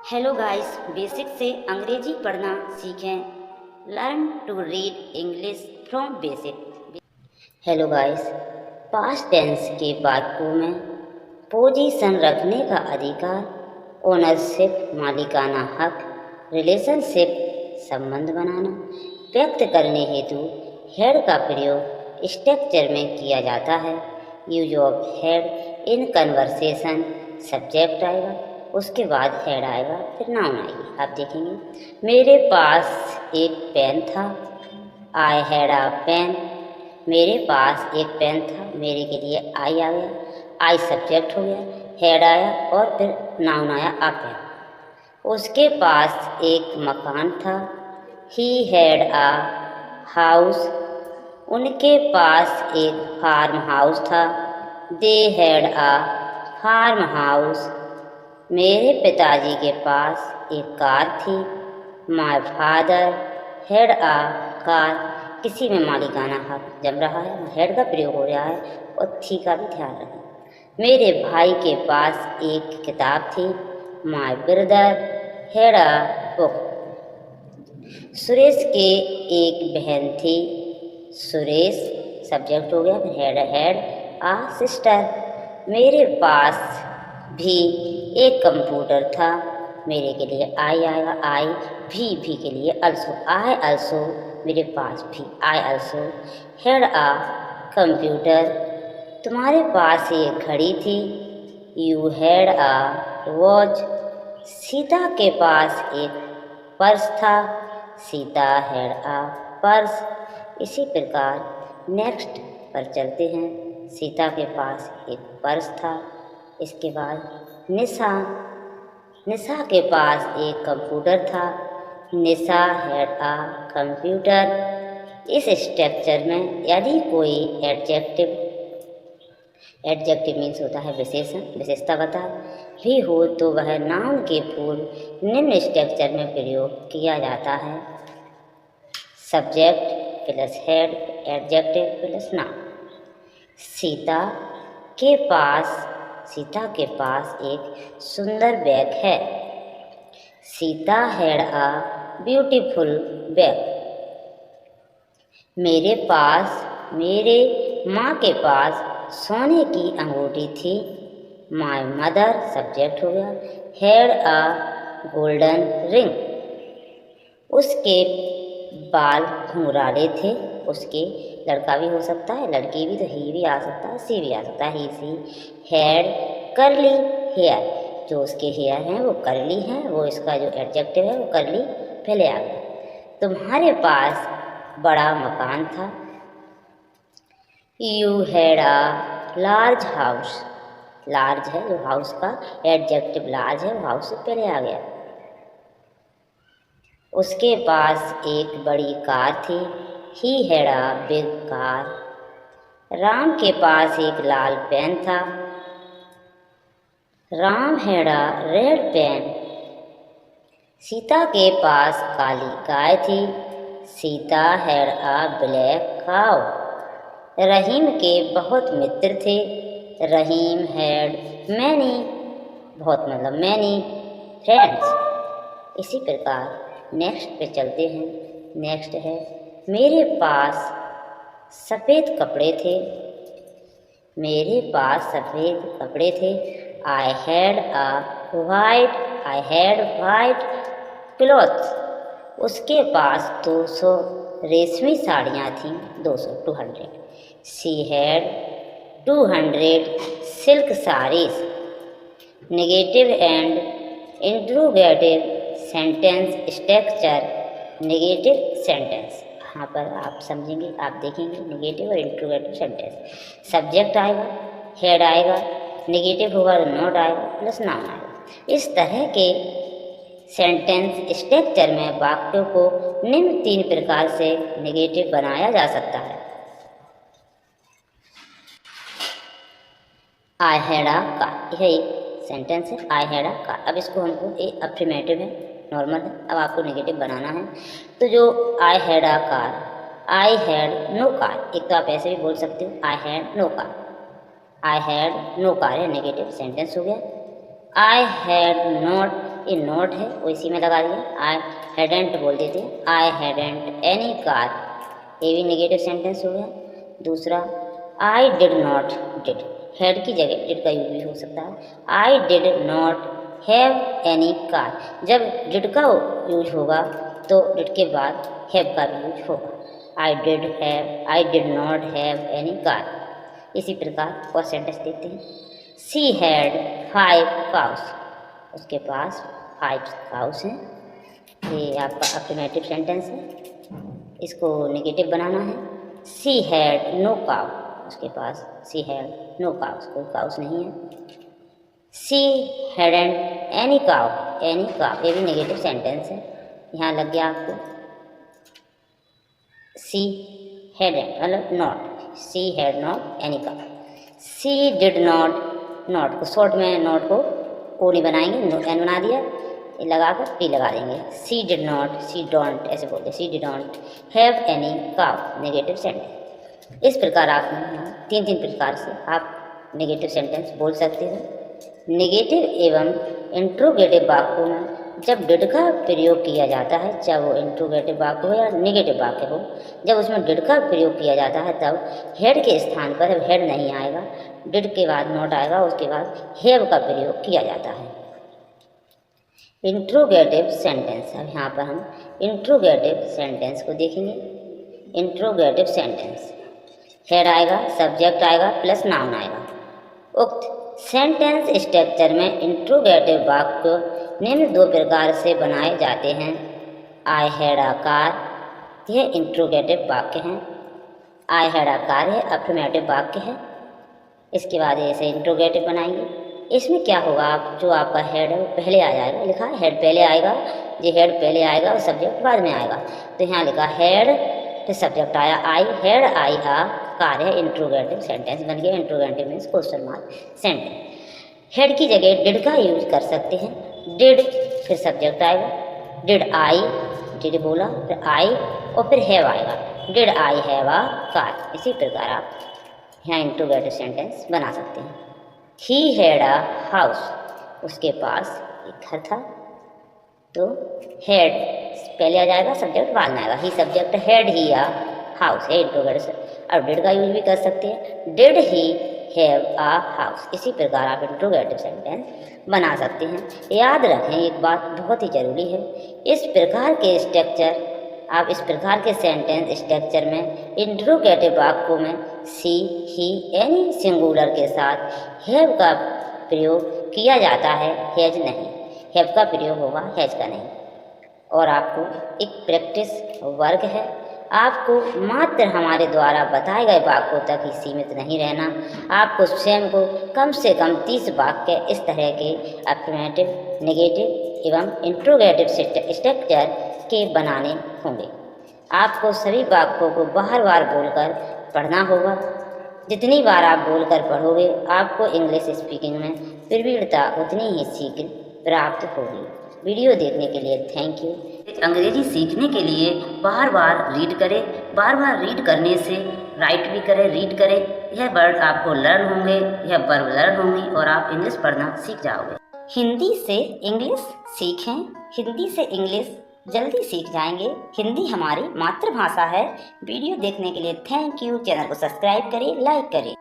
Hello guys, basic से अंग्रेजी पढ़ना सीखें। Learn to read English from basic. Hello guys, past tense के वाक्यों में पोजीशन रखने का अधिकार, ओनरशिप मालिकाना हक, रिलेशनशिप संबंध बनाना व्यक्त करने हेतु हेड का प्रयोग स्ट्रक्चर में किया जाता है। Use of head in conversation subject आएगा, उसके बाद हेड आएगा, फिर नाउन आएगी। आप देखेंगे मेरे पास एक पेन था, आई हैड अ पेन। मेरे पास एक पेन था, मेरे के लिए आई आ गया, आई सब्जेक्ट हो गया, हेड आया और फिर नाउन आया आ पेन। उसके पास एक मकान था, ही हैड अ हाउस। उनके पास एक फार्म हाउस था, they had a farm house. मेरे पिताजी के पास एक कार थी, my father had a car. किसी में मालिकाना हक जम रहा है, हेड का प्रयोग हो रहा है और थी का भी ध्यान रखें। मेरे भाई के पास एक किताब थी, my brother had a book. Suresh के एक बहन थी, सुरेश सब्जेक्ट हो गया, फिर हैड अ सिस्टर। मेरे पास भी एक कंप्यूटर था, मेरे के लिए आई आएगा, आई भी के लिए अल्सो, आई अल्सो। मेरे पास भी I also had a computer. तुम्हारे पास एक घड़ी थी, you had a watch. Sita के पास एक पर्स था, सीता हैड अ पर्स। इसी प्रकार नेक्स्ट पर चलते हैं। सीता के पास एक पर्स था, इसके बाद निशा के पास एक कंप्यूटर था, निशा हैड अ कंप्यूटर। इस स्ट्रक्चर में यदि कोई एडजेक्टिव मीन्स होता है विशेषण, विशेषता बता भी हो तो वह नाउन के पूर्व निम्न स्ट्रक्चर में प्रयोग किया जाता है। Subject plus head, adjective plus noun. Sita के पास एक सुंदर बैग है, Sita had a beautiful bag. मेरे माँ के पास सोने की अंगूठी थी, माय मदर सब्जेक्ट हो गया, हैड अ गोल्डन रिंग। उसके बाल घुंघराले थे, उसके लड़का भी हो सकता है, लड़की भी, तो ही भी आ सकता है, सी भी आ सकता है, ही सी हैड कर्ली हेयर। जो उसके हेयर हैं वो कर्ली हैं, वो इसका जो एडजेक्टिव है वो कर्ली पहले आ गया। तुम्हारे पास बड़ा मकान था, you had a large house. Large है जो हाउस का एडजेक्टिव, लार्ज है वो हाउस से पहले आ गया। उसके पास एक बड़ी कार थी, he had a big car. Ram के पास एक लाल पेन था, Ram had a red pen. Sita के पास काली गाय थी, Sita had a black cow. Rahim के बहुत मित्र थे, रहीम हैड मैनी, बहुत मतलब मैनी फ्रेंड्स। इसी प्रकार नेक्स्ट पे चलते हैं। नेक्स्ट है मेरे पास सफ़ेद कपड़े थे, मेरे पास सफ़ेद कपड़े थे, आई हैड वाइट क्लॉथ। उसके पास 200 रेशमी साड़ियाँ थीं, 200 she had 200 silk saris. Negative and interrogative sentence structure. Negative sentence यहाँ पर आप समझेंगे, आप देखेंगे नेगेटिव और इंट्रोगेटिव सेंटेंस। सब्जेक्ट आएगा, हेड आएगा, नेगेटिव होगा तो नॉट आएगा, प्लस नाउन आएगा। इस तरह के सेंटेंस स्ट्रक्चर में वाक्यों को निम्न 3 प्रकार से नेगेटिव बनाया जा सकता है। आई हैड अ कार, यह एक सेंटेंस है, आई हैड अ कार। अब इसको हमको एक अफर्मेटिव है, नॉर्मल है, अब आपको नेगेटिव बनाना है। तो जो I had a car, I had no car, एक तो आप ऐसे भी बोल सकते हो I had no car, I had no car है नेगेटिव सेंटेंस हो गया। आई हैड नॉट ये नॉट है वो इसी में लगा दिया। आई हैडेंट बोल देते, आई हैडेंट एनी कार, ये भी नेगेटिव सेंटेंस हो गया। दूसरा I did not, did had की जगह डिड का यूज भी हो सकता है। I did not have any car, जब डिड का यूज होगा तो डिड के बाद हैव का भी यूज होगा। I did not have any car. इसी प्रकार और सेंटेंस देखते हैं। सी हैड 5 काउस, उसके पास 5 काउस हैं। ये आपका अफर्मेटिव सेंटेंस है, इसको नेगेटिव बनाना है। सी हैड नो काउ, उसके पास सी हैड नो काउस, कोई काउस नहीं है। She hadn't any cow, any cow ये भी नेगेटिव सेंटेंस है, यहाँ लग गया आपको सी हैडेंट मतलब not, she had not any cow. She did not, not को शॉर्ट में नॉट को ओ नहीं बनाएंगे, एन बना दिया, ये लगाकर टी लगा देंगे। She did not, she don't ऐसे बोलते, she didn't have any cow, negative sentence. इस प्रकार आप तीन प्रकार से आप नेगेटिव सेंटेंस बोल सकते हो। नेगेटिव एवं इंट्रोगेटिव वाक्यों में जब डिड का प्रयोग किया जाता है, चाहे वो इंट्रोगेटिव वाक्य हो या नेगेटिव वाक्य हो, जब उसमें डिड का प्रयोग किया जाता है तब हेड के स्थान पर हेड नहीं आएगा, डिड के बाद नॉट आएगा, उसके बाद हैव का प्रयोग किया जाता है। इंट्रोगेटिव सेंटेंस, अब यहाँ पर हम इंट्रोगेटिव सेंटेंस को देखेंगे। इंट्रोगेटिव सेंटेंस हेड आएगा, सब्जेक्ट आएगा प्लस नाउन आएगा। उक्त सेंटेंस स्ट्रक्चर में इंट्रोगेटिव वाक्य निम्न 2 प्रकार से बनाए जाते हैं। आई हैड अ कार, यह इंट्रोगेटिव वाक्य हैं। आई हैड अ कार है अफर्मेटिव वाक्य है। इसके बाद ऐसे इंट्रोगेटिव बनाएंगे। इसमें क्या होगा, आप जो आपका हेड है वो पहले आ जाएगा, लिखा है हेड पहले आएगा, ये हेड पहले आएगा और सब्जेक्ट बाद में आएगा। तो यहाँ लिखा हेड तो सब्जेक्ट आया आई, हेड आई आ कार है, इंट्रोगेटिव सेंटेंस बन गया। Interrogative means question mark sentence. Head की जगह डिड का यूज कर सकते हैं, डिड फिर सब्जेक्ट आएगा, डिड आई, डिड बोला फिर आई और फिर हैव आएगा, did I have a car. इसी प्रकार आप यहाँ इंट्रोगेटिव सेंटेंस बना सकते हैं। ही हैड अ हाउस, उसके पास एक घर था, तो हेड पहले आ जाएगा, सब्जेक्ट बाद में आएगा। He subject, had he a house है इंट्रोगेटिव। अब डिड का यूज भी कर सकते हैं, did he have a house. इसी प्रकार आप इंट्रोगेटिव सेंटेंस बना सकते हैं। याद रखें एक बात बहुत ही जरूरी है, इस प्रकार के स्ट्रक्चर, आप इस प्रकार के सेंटेंस स्ट्रक्चर में इंट्रोगेटिव वाक्यों में सी, ही, एनी सिंगुलर के साथ हैव का प्रयोग किया जाता है, हैज नहीं। हैव का प्रयोग होगा, हैज का नहीं। और आपको एक प्रैक्टिस वर्क है, आपको मात्र हमारे द्वारा बताए गए वाक्यों तक ही सीमित नहीं रहना, आपको स्वयं को कम से कम 30 वाक्य इस तरह के अफर्मेटिव, नेगेटिव एवं इंट्रोगेटिव स्ट्रक्चर के बनाने होंगे। आपको सभी वाक्यों को बार बार बोलकर पढ़ना होगा। जितनी बार आप बोलकर पढ़ोगे, आपको इंग्लिश स्पीकिंग में प्रवीणता उतनी ही शीघ्र प्राप्त होगी। वीडियो देखने के लिए थैंक यू। अंग्रेजी सीखने के लिए बार बार रीड करें, बार बार रीड करने से राइट भी करें, रीड करें, यह वर्ड आपको लर्न होंगे, यह वर्ब लर्न होंगी और आप इंग्लिश पढ़ना सीख जाओगे। हिंदी से इंग्लिश सीखें, हिंदी से इंग्लिश जल्दी सीख जाएंगे। हिंदी हमारी मातृभाषा है। वीडियो देखने के लिए थैंक यू। चैनल को सब्सक्राइब करें, लाइक करें।